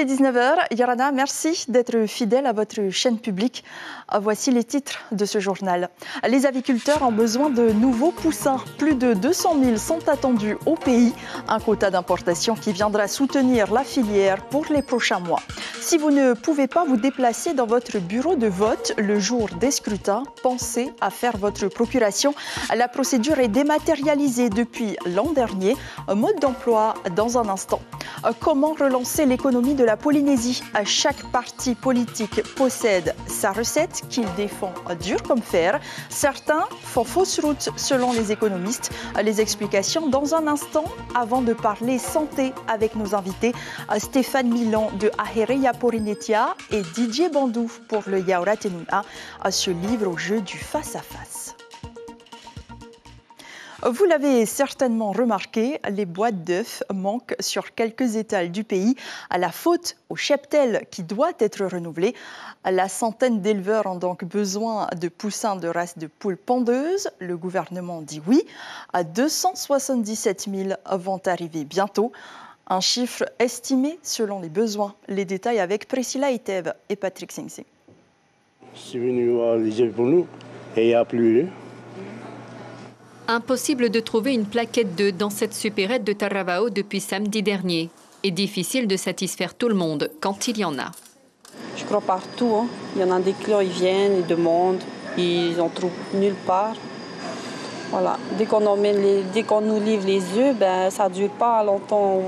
est 19h. Yorana, merci d'être fidèle à votre chaîne publique. Voici les titres de ce journal. Les aviculteurs ont besoin de nouveaux poussins. Plus de 200 000 sont attendus au pays. Un quota d'importation qui viendra soutenir la filière pour les prochains mois. Si vous ne pouvez pas vous déplacer dans votre bureau de vote le jour des scrutins, pensez à faire votre procuration. La procédure est dématérialisée depuis l'an dernier. Mode d'emploi dans un instant. Comment relancer l'économie de la Polynésie? Chaque parti politique possède sa recette qu'il défend dur comme fer. Certains font fausse route selon les économistes. Les explications dans un instant avant de parler santé avec nos invités Stéphane Milan de Ahereia Porinetia et Didier Bandou pour le Yaoura Tenua, ce livre au jeu du face-à-face. Vous l'avez certainement remarqué, les boîtes d'œufs manquent sur quelques étals du pays à la faute au cheptel qui doit être renouvelé. La centaine d'éleveurs ont donc besoin de poussins de race de poules pondeuses. Le gouvernement dit oui. 277 000 vont arriver bientôt. Un chiffre estimé selon les besoins. Les détails avec Priscilla Itev et Patrick Singh. Je suis venu voir les œufs pour nous et il n'y a plus. Impossible de trouver une plaquette d'œufs dans cette supérette de Taravao depuis samedi dernier. Et difficile de satisfaire tout le monde quand il y en a. Je crois partout. Hein. Il y en a des clients, ils viennent, ils demandent, ils en trouvent nulle part. Voilà. Dès qu'on nous livre les œufs, ça ne dure pas longtemps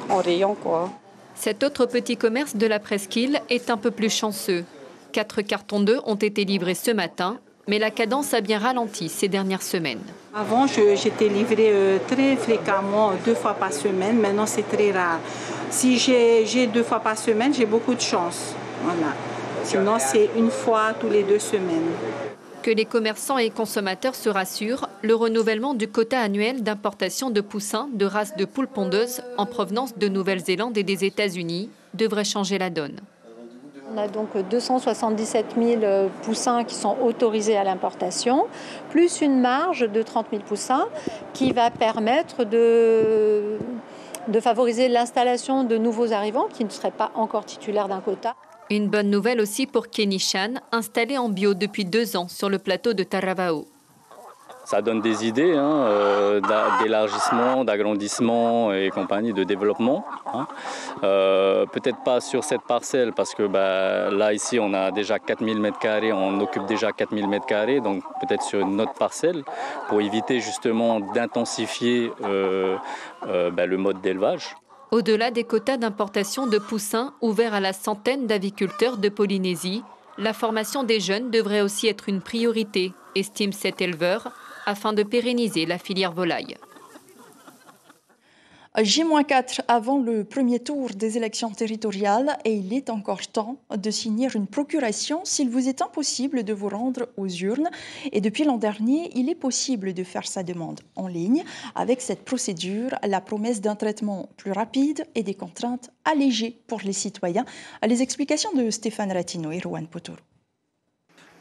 en rayon, quoi. Cet autre petit commerce de la presqu'île est un peu plus chanceux. 4 cartons d'œufs ont été livrés ce matin. Mais la cadence a bien ralenti ces dernières semaines. Avant, j'étais livrée très fréquemment, 2 fois par semaine. Maintenant, c'est très rare. Si j'ai 2 fois par semaine, j'ai beaucoup de chance. Voilà. Sinon, c'est 1 fois tous les 2 semaines. Que les commerçants et consommateurs se rassurent, le renouvellement du quota annuel d'importation de poussins de race de poules pondeuses en provenance de Nouvelle-Zélande et des États-Unis devrait changer la donne. On a donc 277 000 poussins qui sont autorisés à l'importation, plus une marge de 30 000 poussins qui va permettre de favoriser l'installation de nouveaux arrivants qui ne seraient pas encore titulaires d'un quota. Une bonne nouvelle aussi pour Kenny Chan, installé en bio depuis 2 ans sur le plateau de Taravao. Ça donne des idées d'élargissement, d'agrandissement et compagnie, de développement. Peut-être pas sur cette parcelle parce que là, ici, on a déjà 4000 m², on occupe déjà 4000 m², donc peut-être sur une autre parcelle pour éviter justement d'intensifier le mode d'élevage. Au-delà des quotas d'importation de poussins ouverts à la centaine d'aviculteurs de Polynésie, la formation des jeunes devrait aussi être une priorité, estime cet éleveur, afin de pérenniser la filière volaille. J-4 avant le premier tour des élections territoriales et il est encore temps de signer une procuration s'il vous est impossible de vous rendre aux urnes. Et depuis l'an dernier, il est possible de faire sa demande en ligne avec cette procédure, la promesse d'un traitement plus rapide et des contraintes allégées pour les citoyens. Les explications de Stéphane Ratino et Rowan Potoro.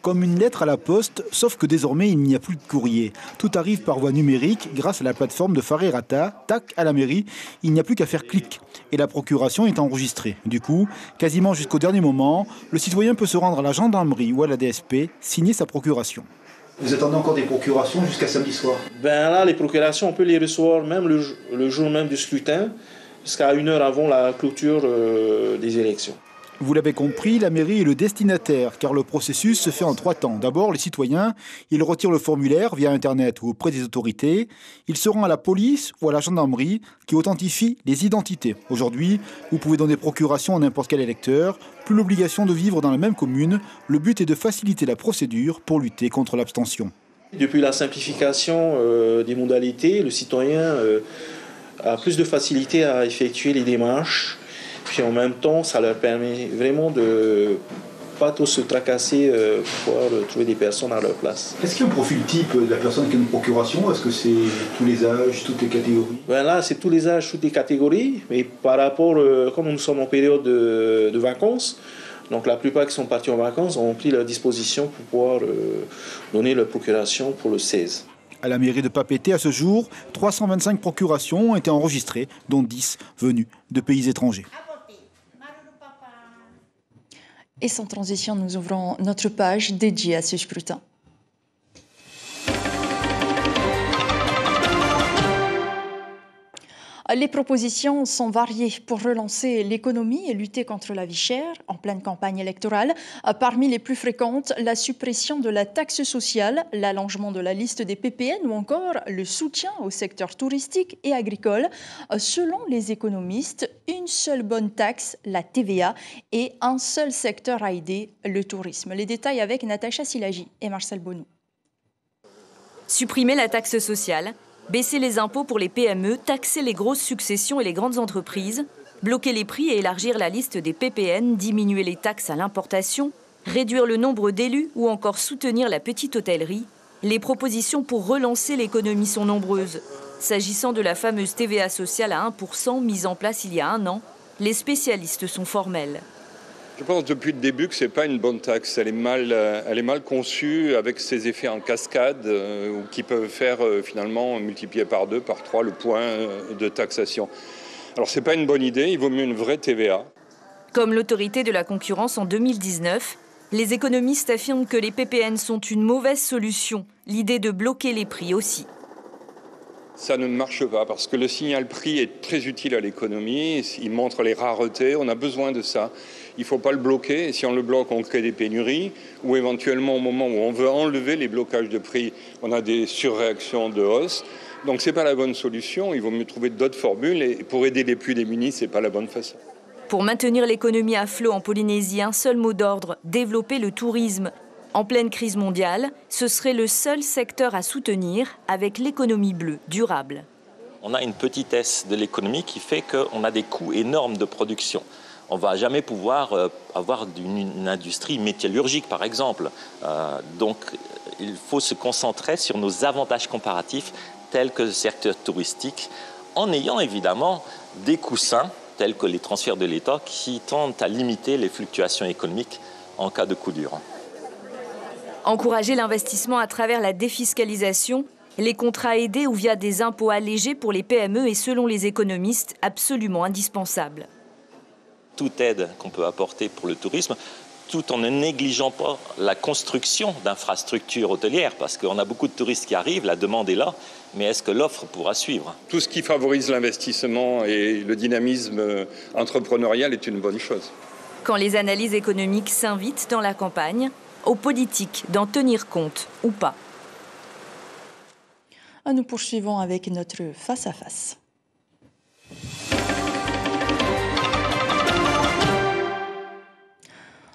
Comme une lettre à la poste, sauf que désormais il n'y a plus de courrier. Tout arrive par voie numérique grâce à la plateforme de Farerata. Tac, à la mairie, il n'y a plus qu'à faire clic. Et la procuration est enregistrée. Du coup, quasiment jusqu'au dernier moment, le citoyen peut se rendre à la gendarmerie ou à la DSP, signer sa procuration. Vous attendez encore des procurations jusqu'à samedi soir? Là, les procurations, on peut les recevoir même le jour même du scrutin, jusqu'à 1 heure avant la clôture des élections. Vous l'avez compris, la mairie est le destinataire, car le processus se fait en 3 temps. D'abord, les citoyens, ils retirent le formulaire via Internet ou auprès des autorités. Ils se rendent à la police ou à la gendarmerie qui authentifie les identités. Aujourd'hui, vous pouvez donner procuration à n'importe quel électeur. Plus l'obligation de vivre dans la même commune. Le but est de faciliter la procédure pour lutter contre l'abstention. Depuis la simplification des modalités, le citoyen a plus de facilité à effectuer les démarches. Puis en même temps, ça leur permet vraiment de pas tous se tracasser pour pouvoir trouver des personnes à leur place. Est-ce qu'il y a un profil type de la personne qui a une procuration? Est-ce que c'est tous les âges, toutes les catégories? Là, c'est tous les âges, toutes les catégories. Mais par rapport, comme nous sommes en période de vacances, donc la plupart qui sont partis en vacances ont pris leur disposition pour pouvoir donner leur procuration pour le 16. À la mairie de Papeete, à ce jour, 325 procurations ont été enregistrées, dont 10 venues de pays étrangers. Et sans transition, nous ouvrons notre page dédiée à ce scrutin. Les propositions sont variées pour relancer l'économie et lutter contre la vie chère en pleine campagne électorale. Parmi les plus fréquentes, la suppression de la taxe sociale, l'allongement de la liste des PPN ou encore le soutien au secteur touristique et agricole. Selon les économistes, une seule bonne taxe, la TVA, et un seul secteur à aider, le tourisme. Les détails avec Natacha Silagi et Marcel Bonou. Supprimer la taxe sociale, baisser les impôts pour les PME, taxer les grosses successions et les grandes entreprises, bloquer les prix et élargir la liste des PPN, diminuer les taxes à l'importation, réduire le nombre d'élus ou encore soutenir la petite hôtellerie. Les propositions pour relancer l'économie sont nombreuses. S'agissant de la fameuse TVA sociale à 1% mise en place il y a 1 an, les spécialistes sont formels. Je pense depuis le début que ce n'est pas une bonne taxe. Elle est mal conçue avec ses effets en cascade qui peuvent faire finalement multiplier par 2, par 3 le point de taxation. Alors ce n'est pas une bonne idée, il vaut mieux une vraie TVA. Comme l'autorité de la concurrence en 2019, les économistes affirment que les PPN sont une mauvaise solution. L'idée de bloquer les prix aussi. Ça ne marche pas parce que le signal prix est très utile à l'économie. Il montre les raretés, on a besoin de ça. Il ne faut pas le bloquer. Et si on le bloque, on crée des pénuries. Ou éventuellement, au moment où on veut enlever les blocages de prix, on a des surréactions de hausse. Donc ce n'est pas la bonne solution. Il vaut mieux trouver d'autres formules. Et pour aider les plus démunis, ce n'est pas la bonne façon. Pour maintenir l'économie à flot en Polynésie, un seul mot d'ordre, développer le tourisme. En pleine crise mondiale, ce serait le seul secteur à soutenir avec l'économie bleue durable. On a une petitesse de l'économie qui fait qu'on a des coûts énormes de production. On ne va jamais pouvoir avoir une industrie métallurgique, par exemple. Donc, il faut se concentrer sur nos avantages comparatifs, tels que le secteur touristique, en ayant évidemment des coussins, tels que les transferts de l'État, qui tendent à limiter les fluctuations économiques en cas de coup dur. Encourager l'investissement à travers la défiscalisation, les contrats aidés ou via des impôts allégés pour les PME est, selon les économistes, absolument indispensable. Toute aide qu'on peut apporter pour le tourisme, tout en ne négligeant pas la construction d'infrastructures hôtelières, parce qu'on a beaucoup de touristes qui arrivent, la demande est là, mais est-ce que l'offre pourra suivre? Tout ce qui favorise l'investissement et le dynamisme entrepreneurial est une bonne chose. Quand les analyses économiques s'invitent dans la campagne, aux politiques d'en tenir compte ou pas. Nous poursuivons avec notre face-à-face.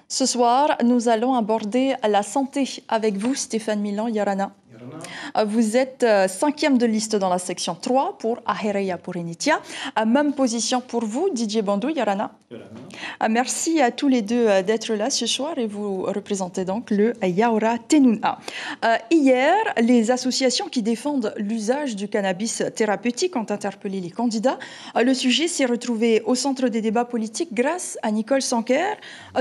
Ce soir, nous allons aborder la santé avec vous, Stéphane Milan, Yarana. Vous êtes 5e de liste dans la section 3 pour Ahereya Purinitia. Même position pour vous, Didier Bandou, Yarana. Merci à tous les deux d'être là ce soir et vous représentez donc le Yaura Tenuna. Hier, les associations qui défendent l'usage du cannabis thérapeutique ont interpellé les candidats. Le sujet s'est retrouvé au centre des débats politiques grâce à Nicole Sanquer.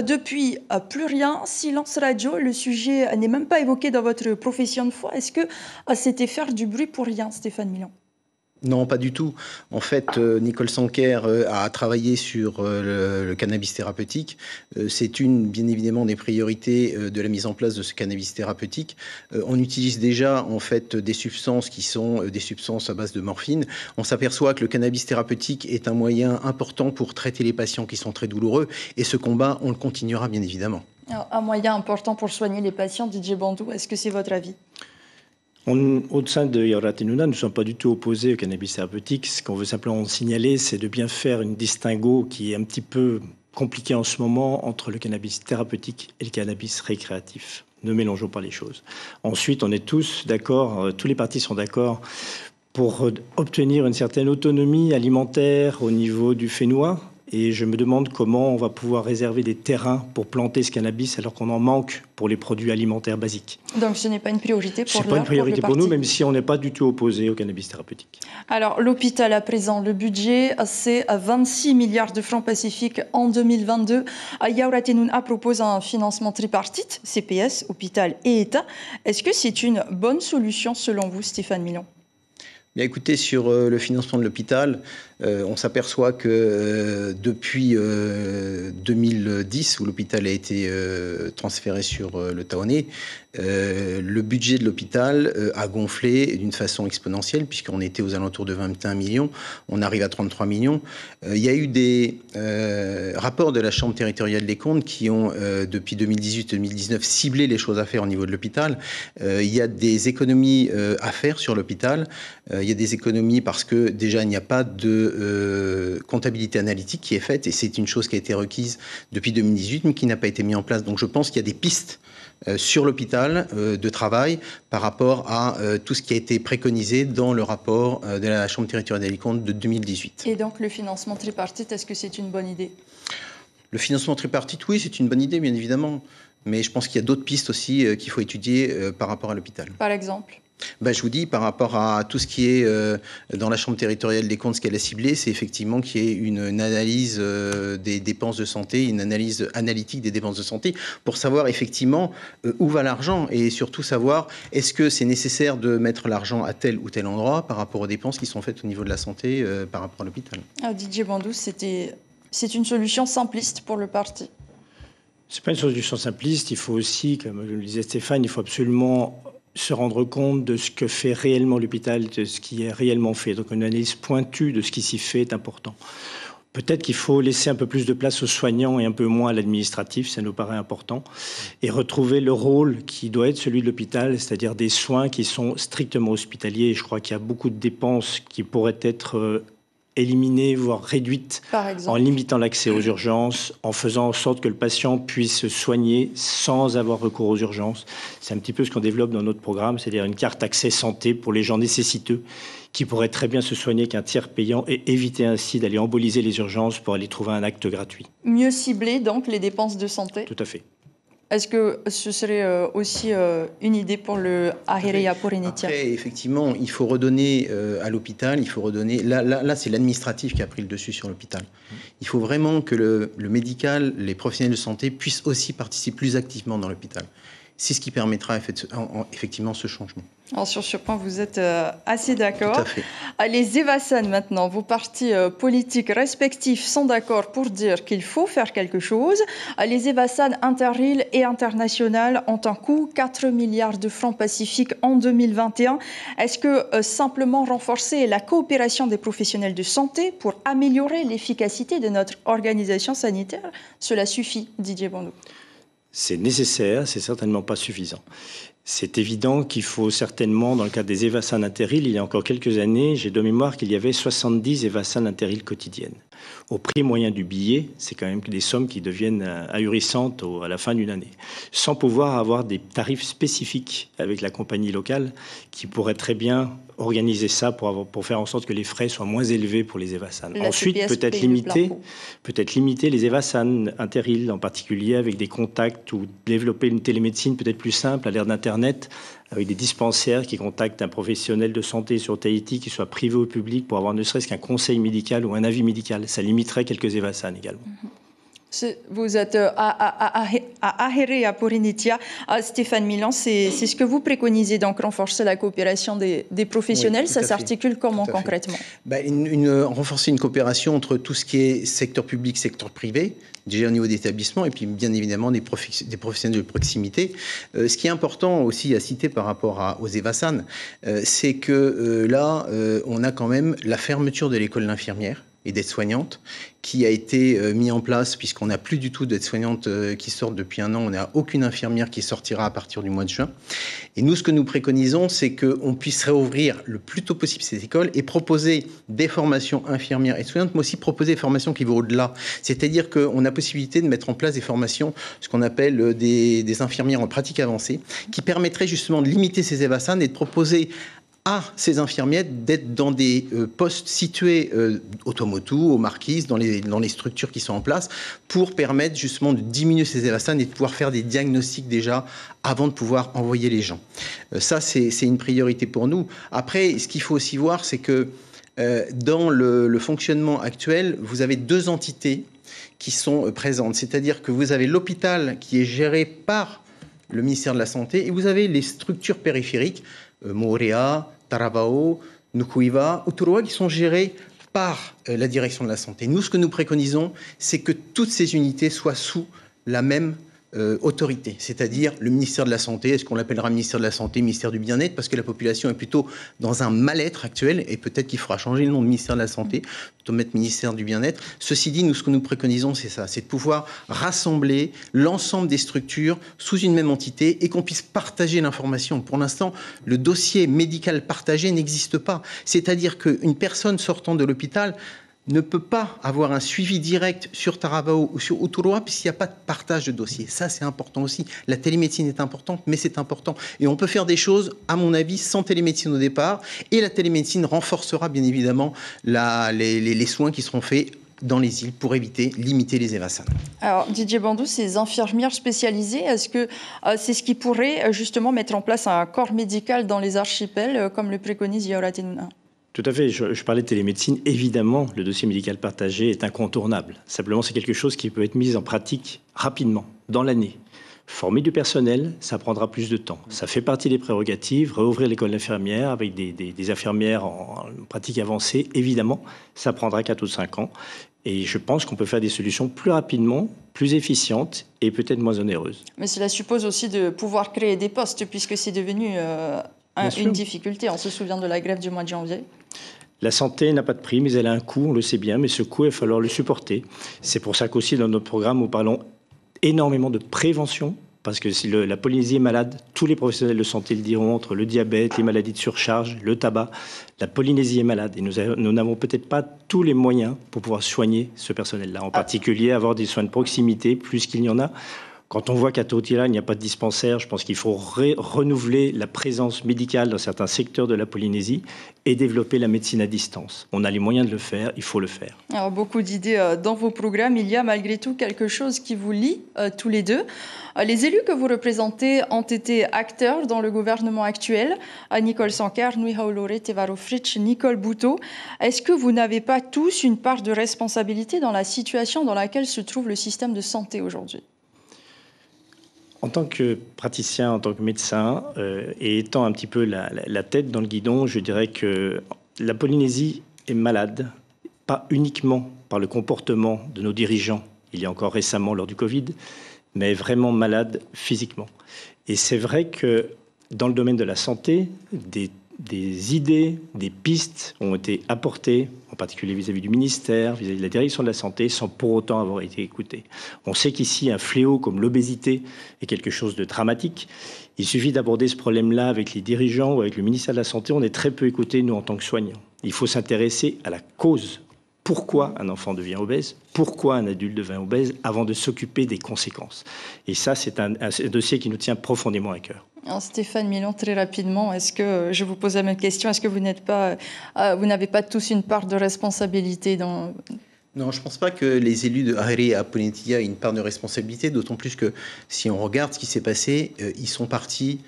Depuis, plus rien, silence radio, le sujet n'est même pas évoqué dans votre profession de foi. Est-ce que c'était faire du bruit pour rien, Stéphane Milan? Non, pas du tout. En fait, Nicole Sanquer a travaillé sur le cannabis thérapeutique. C'est bien évidemment des priorités de la mise en place de ce cannabis thérapeutique. On utilise déjà en fait des substances qui sont des substances à base de morphine. On s'aperçoit que le cannabis thérapeutique est un moyen important pour traiter les patients qui sont très douloureux. Et ce combat, on le continuera bien évidemment. Un moyen important pour soigner les patients, Didier Bandou, est-ce que c'est votre avis? Au sein de Yaura Tenuna, nous ne sommes pas du tout opposés au cannabis thérapeutique. Ce qu'on veut simplement signaler, c'est de bien faire une distinguo qui est un petit peu compliquée en ce moment entre le cannabis thérapeutique et le cannabis récréatif. Ne mélangeons pas les choses. Ensuite, on est tous d'accord, tous les partis sont d'accord pour obtenir une certaine autonomie alimentaire au niveau du Fénois. Et je me demande comment on va pouvoir réserver des terrains pour planter ce cannabis alors qu'on en manque pour les produits alimentaires basiques. Donc ce n'est pas une priorité pour l'heure. Ce n'est pas une priorité pour nous, même si on n'est pas du tout opposé au cannabis thérapeutique. Alors l'hôpital à présent, le budget c'est 26 milliards de francs pacifiques en 2022. Yaura Tenuna propose un financement tripartite, CPS, hôpital et État. Est-ce que c'est une bonne solution selon vous, Stéphane Milan? Bien, écoutez, sur le financement de l'hôpital, On s'aperçoit que depuis 2010, où l'hôpital a été transféré sur le Taoné, le budget de l'hôpital a gonflé d'une façon exponentielle, puisqu'on était aux alentours de 21 millions, on arrive à 33 millions. Il y a eu des rapports de la Chambre territoriale des comptes qui ont, depuis 2018-2019, ciblé les choses à faire au niveau de l'hôpital. Il y a des économies à faire sur l'hôpital. Il y a des économies parce que déjà, il n'y a pas de comptabilité analytique qui est faite, et c'est une chose qui a été requise depuis 2018, mais qui n'a pas été mise en place. Donc je pense qu'il y a des pistes sur l'hôpital de travail par rapport à tout ce qui a été préconisé dans le rapport de la Chambre territoriale des comptes de 2018. Et donc le financement tripartite, est-ce que c'est une bonne idée? Le financement tripartite, oui, c'est une bonne idée, bien évidemment. Mais je pense qu'il y a d'autres pistes aussi qu'il faut étudier par rapport à l'hôpital. Par exemple? Je vous dis, par rapport à tout ce qui est dans la Chambre territoriale des comptes, ce qu'elle a ciblé, c'est effectivement qu'il y ait une analyse des dépenses de santé, une analyse analytique des dépenses de santé, pour savoir effectivement où va l'argent, et surtout savoir est-ce que c'est nécessaire de mettre l'argent à tel ou tel endroit par rapport aux dépenses qui sont faites au niveau de la santé par rapport à l'hôpital. Didier Bandou, c'est une solution simpliste pour le parti? Ce n'est pas une solution simpliste. Il faut aussi, comme le disait Stéphane, il faut absolument se rendre compte de ce que fait réellement l'hôpital, de ce qui est réellement fait. Donc une analyse pointue de ce qui s'y fait est important. Peut-être qu'il faut laisser un peu plus de place aux soignants et un peu moins à l'administratif, ça nous paraît important, et retrouver le rôle qui doit être celui de l'hôpital, c'est-à-dire des soins qui sont strictement hospitaliers. Et je crois qu'il y a beaucoup de dépenses qui pourraient être éliminer, voire réduite, en limitant l'accès aux urgences, en faisant en sorte que le patient puisse se soigner sans avoir recours aux urgences. C'est un petit peu ce qu'on développe dans notre programme, c'est-à-dire une carte accès santé pour les gens nécessiteux qui pourraient très bien se soigner qu'un tiers payant et éviter ainsi d'aller emboliser les urgences pour aller trouver un acte gratuit. Mieux cibler donc les dépenses de santé? Tout à fait. Est-ce que ce serait aussi une idée pour le Ahireia Porinitia? Après, effectivement, il faut redonner à l'hôpital, il faut redonner... Là c'est l'administratif qui a pris le dessus sur l'hôpital. Il faut vraiment que le médical, les professionnels de santé puissent aussi participer plus activement dans l'hôpital. C'est ce qui permettra effectivement ce changement. Alors sur ce point, vous êtes assez d'accord. Tout à fait. Les Evasan maintenant, vos partis politiques respectifs sont d'accord pour dire qu'il faut faire quelque chose. Les Evasan interil et international ont un coût 4 milliards de francs pacifiques en 2021. Est-ce que simplement renforcer la coopération des professionnels de santé pour améliorer l'efficacité de notre organisation sanitaire, cela suffit, Didier Bandou? C'est nécessaire, c'est certainement pas suffisant. C'est évident qu'il faut certainement, dans le cadre des Evasan interil, il y a encore quelques années, j'ai de mémoire qu'il y avait 70 Evasan interil quotidiennes. Au prix moyen du billet, c'est quand même des sommes qui deviennent ahurissantes à la fin d'une année, sans pouvoir avoir des tarifs spécifiques avec la compagnie locale qui pourrait très bien organiser ça pour faire en sorte que les frais soient moins élevés pour les Evasan. Ensuite, peut-être limiter les Evasan interil en particulier avec des contacts ou développer une télémédecine peut-être plus simple à l'ère d'Internet avec des dispensaires qui contactent un professionnel de santé sur Tahiti, qui soit privé ou public, pour avoir ne serait-ce qu'un conseil médical ou un avis médical. Ça limiterait quelques Evasan également. Vous êtes à Ahireia Porinitia, Stéphane Milan, c'est ce que vous préconisez, donc renforcer la coopération des professionnels. Oui, ça s'articule comment concrètement? Renforcer une coopération entre tout ce qui est secteur public, secteur privé, déjà au niveau des établissements, et puis bien évidemment des professionnels de proximité. Ce qui est important aussi à citer par rapport aux Evasan, c'est que là, on a quand même la fermeture de l'école d'infirmières et d'aides-soignantes qui a été mis en place, puisqu'on n'a plus du tout d'aides-soignantes qui sortent depuis un an. On n'a aucune infirmière qui sortira à partir du mois de juin. Et nous, ce que nous préconisons, c'est qu'on puisse réouvrir le plus tôt possible ces écoles et proposer des formations infirmières et soignantes, mais aussi proposer des formations qui vont au-delà. C'est-à-dire qu'on a possibilité de mettre en place des formations, ce qu'on appelle des infirmières en pratique avancée, qui permettraient justement de limiter ces Evasan et de proposer à ces infirmières d'être dans des postes situés au Tuamotu, aux Marquises, dans les structures qui sont en place, pour permettre justement de diminuer ces Evasan et de pouvoir faire des diagnostics déjà avant de pouvoir envoyer les gens. Ça, c'est une priorité pour nous. Après, ce qu'il faut aussi voir, c'est que dans le fonctionnement actuel, vous avez deux entités qui sont présentes. C'est-à-dire que vous avez l'hôpital qui est géré par le ministère de la Santé et vous avez les structures périphériques, Moorea, Taravao, Nukuiva, Uturoa, qui sont gérés par la direction de la santé. Nous, ce que nous préconisons, c'est que toutes ces unités soient sous la même autorité, c'est-à-dire le ministère de la Santé. Est-ce qu'on l'appellera ministère de la Santé, ministère du Bien-être, parce que la population est plutôt dans un mal-être actuel, et peut-être qu'il faudra changer le nom de ministère de la Santé, plutôt mettre ministère du Bien-être. Ceci dit, nous, ce que nous préconisons, c'est ça, c'est de pouvoir rassembler l'ensemble des structures sous une même entité et qu'on puisse partager l'information. Pour l'instant, le dossier médical partagé n'existe pas. C'est-à-dire qu'une personne sortant de l'hôpital ne peut pas avoir un suivi direct sur Tarabao ou sur Uturoa puisqu'il n'y a pas de partage de dossier. Ça, c'est important aussi. La télémédecine est importante, mais c'est important. Et on peut faire des choses, à mon avis, sans télémédecine au départ. Et la télémédecine renforcera, bien évidemment, les soins qui seront faits dans les îles pour limiter les évasans. Alors, Didier Bandou, ces infirmières spécialisées, est-ce que c'est ce qui pourrait justement mettre en place un corps médical dans les archipels, comme le préconise Yaouratin? Tout à fait. Je parlais de télémédecine. Évidemment, le dossier médical partagé est incontournable. Simplement, c'est quelque chose qui peut être mis en pratique rapidement, dans l'année. Former du personnel, ça prendra plus de temps. Ça fait partie des prérogatives. Réouvrir l'école d'infirmières avec des infirmières en pratique avancée, évidemment, ça prendra 4 ou 5 ans. Et je pense qu'on peut faire des solutions plus rapidement, plus efficientes et peut-être moins onéreuses. Mais cela suppose aussi de pouvoir créer des postes, puisque c'est devenu une difficulté. On se souvient de la grève du mois de janvier. La santé n'a pas de prix, mais elle a un coût, on le sait bien, mais ce coût, il va falloir le supporter. C'est pour ça qu'aussi, dans notre programme, nous parlons énormément de prévention, parce que si la Polynésie est malade, tous les professionnels de santé le diront, entre le diabète, les maladies de surcharge, le tabac, la Polynésie est malade. Et nous n'avons peut-être pas tous les moyens pour pouvoir soigner ce personnel-là, en particulier avoir des soins de proximité, plus qu'il y en a. Quand on voit qu'à Tautila, il n'y a pas de dispensaire, je pense qu'il faut renouveler la présence médicale dans certains secteurs de la Polynésie et développer la médecine à distance. On a les moyens de le faire, il faut le faire. Alors, beaucoup d'idées dans vos programmes. Il y a malgré tout quelque chose qui vous lie tous les deux. Les élus que vous représentez ont été acteurs dans le gouvernement actuel. Nicole Sanker, Nui Haolore, Tevaro Fritsch, Nicole Bouteau. Est-ce que vous n'avez pas tous une part de responsabilité dans la situation dans laquelle se trouve le système de santé aujourd'hui ? En tant que praticien, en tant que médecin, et étant un petit peu la tête dans le guidon, je dirais que la Polynésie est malade, pas uniquement par le comportement de nos dirigeants, il y a encore récemment lors du Covid, mais vraiment malade physiquement. Et c'est vrai que dans le domaine de la santé, des idées, des pistes ont été apportées, en particulier vis-à-vis du ministère, vis-à-vis de la direction de la santé, sans pour autant avoir été écoutées. On sait qu'ici, un fléau comme l'obésité est quelque chose de dramatique. Il suffit d'aborder ce problème-là avec les dirigeants ou avec le ministère de la Santé. On est très peu écoutés, nous, en tant que soignants. Il faut s'intéresser à la cause. Pourquoi un enfant devient obèse? Pourquoi un adulte devient obèse? Avant de s'occuper des conséquences. Et ça, c'est un dossier qui nous tient profondément à cœur. Alors Stéphane Milon, très rapidement, est-ce que, je vous pose la même question, est-ce que vous n'avez pas tous une part de responsabilité dans... Non, je ne pense pas que les élus de Hariri et Aponetia aient une part de responsabilité, d'autant plus que si on regarde ce qui s'est passé, ils sont partis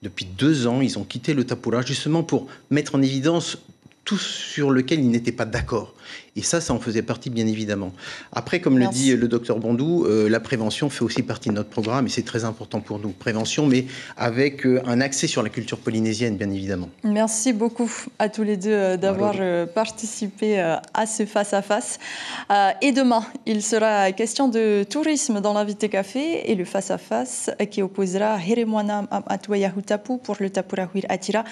depuis 2 ans, ils ont quitté le Tapura justement pour mettre en évidence tout sur lequel ils n'étaient pas d'accord. Et ça en faisait partie, bien évidemment. Après, comme le dit le docteur Bandou, la prévention fait aussi partie de notre programme et c'est très important pour nous. Prévention, mais avec un accès sur la culture polynésienne, bien évidemment. Merci beaucoup à tous les deux d'avoir participé à ce face-à-face. Et demain, il sera question de tourisme dans l'invité café et le face-à-face qui opposera Heremwana Atwayahutapu pour le Tapurahuir Atira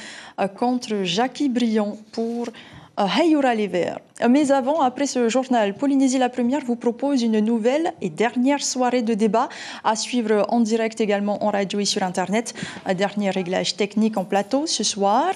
contre Jackie Brion pour Hayura les Verts. Mais avant, après ce journal, Polynésie la Première vous propose une nouvelle et dernière soirée de débat à suivre en direct également en radio et sur Internet. Un dernier réglage technique en plateau ce soir.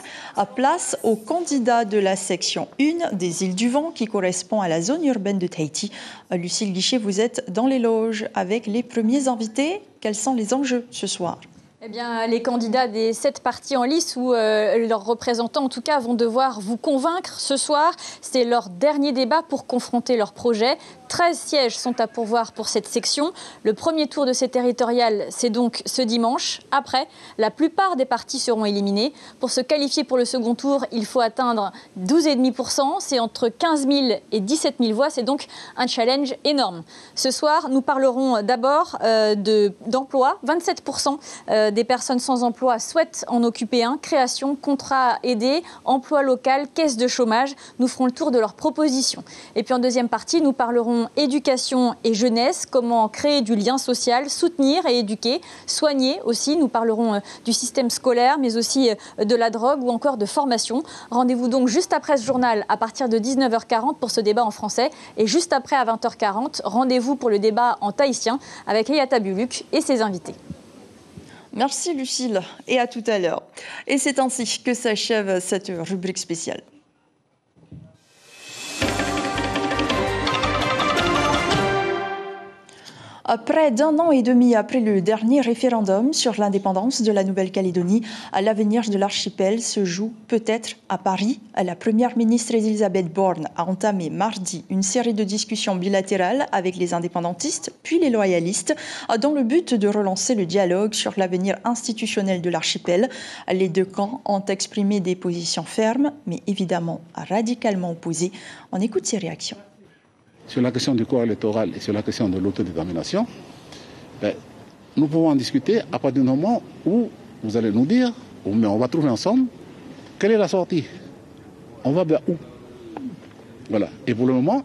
Place aux candidats de la section 1 des îles du Vent qui correspond à la zone urbaine de Tahiti. Lucille Guichet, vous êtes dans les loges avec les premiers invités. Quels sont les enjeux ce soir ? Eh bien, les candidats des 7 partis en lice ou leurs représentants, en tout cas, vont devoir vous convaincre ce soir. C'est leur dernier débat pour confronter leur projet. 13 sièges sont à pourvoir pour cette section. Le premier tour de ces territoriales, c'est donc ce dimanche. Après, la plupart des partis seront éliminés. Pour se qualifier pour le second tour, il faut atteindre 12,5%. C'est entre 15 000 et 17 000 voix. C'est donc un challenge énorme. Ce soir, nous parlerons d'abord d'emploi. 27% des personnes sans emploi souhaitent en occuper un. Création, contrat aidé, emploi local, caisse de chômage. Nous ferons le tour de leurs propositions. Et puis en deuxième partie, nous parlerons éducation et jeunesse, comment créer du lien social, soutenir et éduquer, soigner aussi. Nous parlerons du système scolaire, mais aussi de la drogue ou encore de formation. Rendez-vous donc juste après ce journal à partir de 19h40 pour ce débat en français. Et juste après à 20h40, rendez-vous pour le débat en tahitien avec Eyata Buluk et ses invités. Merci Lucille et à tout à l'heure. Et c'est ainsi que s'achève cette rubrique spéciale. Près d'un an et demi après le dernier référendum sur l'indépendance de la Nouvelle-Calédonie, l'avenir de l'archipel se joue peut-être à Paris. La première ministre Elisabeth Borne a entamé mardi une série de discussions bilatérales avec les indépendantistes puis les loyalistes dans le but de relancer le dialogue sur l'avenir institutionnel de l'archipel. Les deux camps ont exprimé des positions fermes, mais évidemment radicalement opposées. On écoute ces réactions. Sur la question du corps électoral et sur la question de l'autodétermination, nous pouvons en discuter à partir du moment où vous allez nous dire, mais on va trouver ensemble, quelle est la sortie? On va vers où? Voilà. Et pour le moment...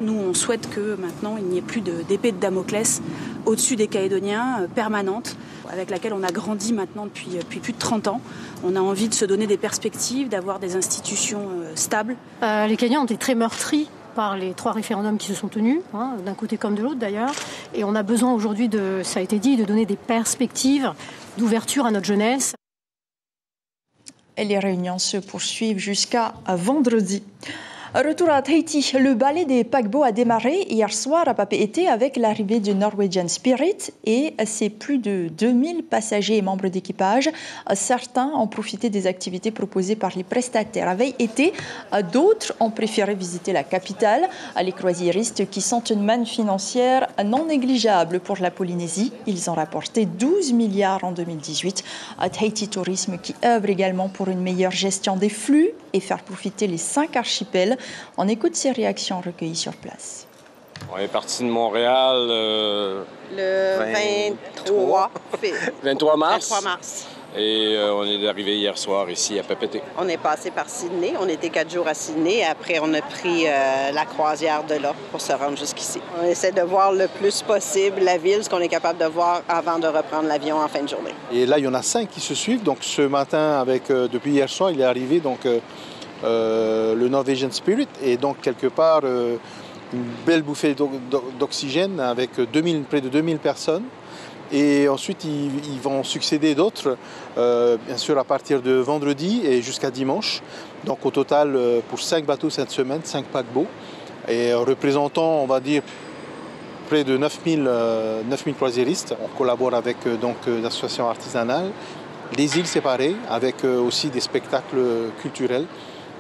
Nous, on souhaite que maintenant, il n'y ait plus d'épée de Damoclès au-dessus des Calédoniens, permanente, avec laquelle on a grandi maintenant depuis plus de 30 ans. On a envie de se donner des perspectives, d'avoir des institutions stables. Les Calédoniens ont été très meurtris par les 3 référendums qui se sont tenus, d'un côté comme de l'autre d'ailleurs. Et on a besoin aujourd'hui, ça a été dit, de donner des perspectives d'ouverture à notre jeunesse. Et les réunions se poursuivent jusqu'à vendredi. Retour à Tahiti, le ballet des paquebots a démarré hier soir à Papeete avec l'arrivée du Norwegian Spirit et ses plus de 2000 passagers et membres d'équipage. Certains ont profité des activités proposées par les prestataires à veille été, d'autres ont préféré visiter la capitale. Les croisiéristes qui sont une manne financière non négligeable pour la Polynésie, ils ont rapporté 12 milliards en 2018. Tahiti Tourisme qui œuvre également pour une meilleure gestion des flux et faire profiter les 5 archipels. On écoute ces réactions recueillies sur place. On est parti de Montréal le 23 mars. Et on est arrivé hier soir ici à Papeete. On est passé par Sydney. On était 4 jours à Sydney. Après, on a pris la croisière de là pour se rendre jusqu'ici. On essaie de voir le plus possible la ville, ce qu'on est capable de voir avant de reprendre l'avion en fin de journée. Et là, il y en a 5 qui se suivent. Donc ce matin, depuis hier soir, il est arrivé le Norwegian Spirit. Et donc, quelque part, une belle bouffée d'oxygène avec près de 2000 personnes. Et ensuite, ils vont succéder d'autres, bien sûr, à partir de vendredi et jusqu'à dimanche. Donc, au total, pour 5 bateaux cette semaine, 5 paquebots. Et représentant, on va dire, près de 9000 croisiéristes. On collabore avec l'association artisanale, les îles séparées, avec aussi des spectacles culturels.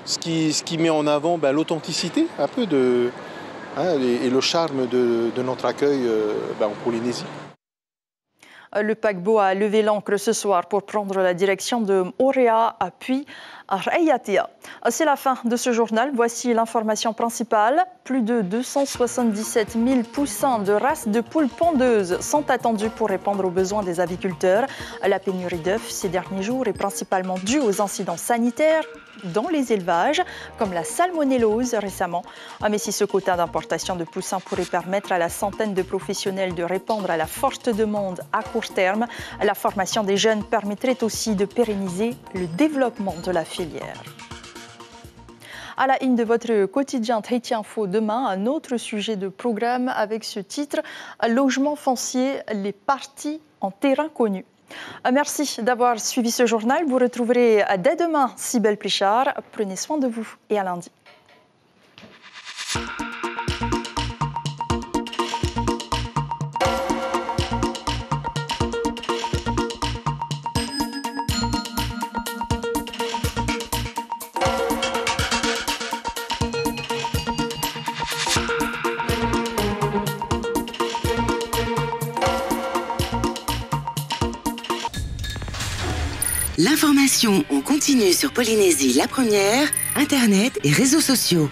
Ce qui met en avant l'authenticité un peu et le charme de notre accueil en Polynésie. Le paquebot a levé l'ancre ce soir pour prendre la direction de Moorea puis à Raiatea. C'est la fin de ce journal. Voici l'information principale. Plus de 277 000 poussins de race de poules pondeuses sont attendus pour répondre aux besoins des aviculteurs. La pénurie d'œufs ces derniers jours est principalement due aux incidents sanitaires dans les élevages, comme la salmonellose récemment. Mais si ce quota d'importation de poussins pourrait permettre à la centaine de professionnels de répondre à la forte demande à court terme, la formation des jeunes permettrait aussi de pérenniser le développement de la filière. À la une de votre quotidien Tahiti Info, demain, un autre sujet de programme avec ce titre « Logement foncier, les parties en terrain connu ». Merci d'avoir suivi ce journal. Vous retrouverez dès demain Cybèle Plichard. Prenez soin de vous et à lundi. L'information en continu sur Polynésie la première, Internet et réseaux sociaux.